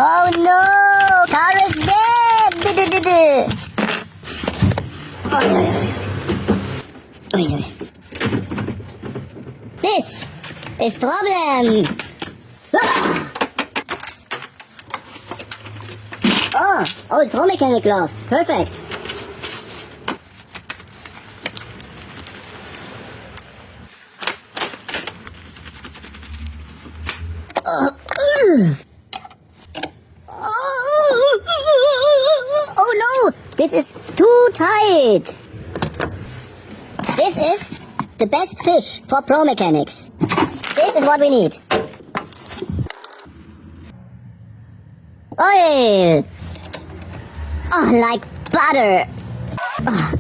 Oh no! Car is dead! This is problem! Oh, old pro mechanic gloves. Perfect. Oh no! This is too tight! This is the best fish for pro mechanics. This is what we need. Oil! Oh, like butter. Oh,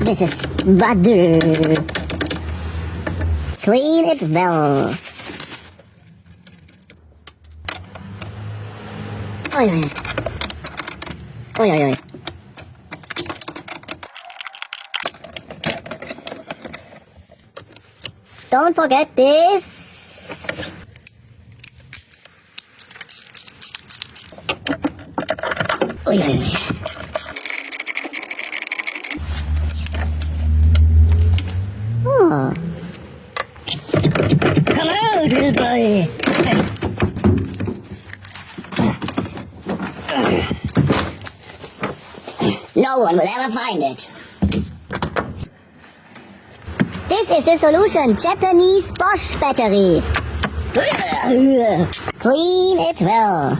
this is butter. Clean it well. Oi, oi. Oi, oi, oi. Don't forget this. Oi, oi, oi. Oh. Come out, little boy. No one will ever find it. This is the solution. Japanese Bosch battery. Clean it well.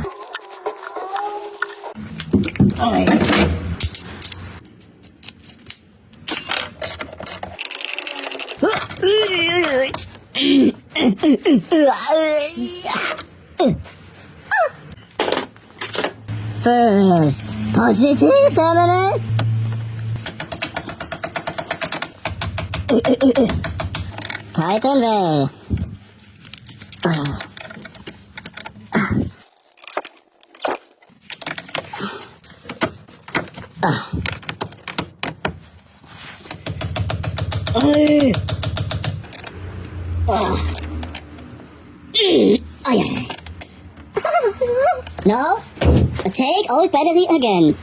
First, positive terminal. Tighten well. Now, take old battery again.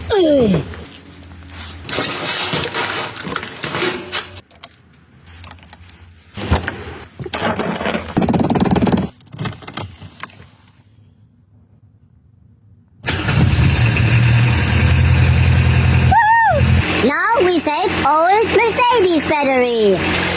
Now we save old Mercedes battery.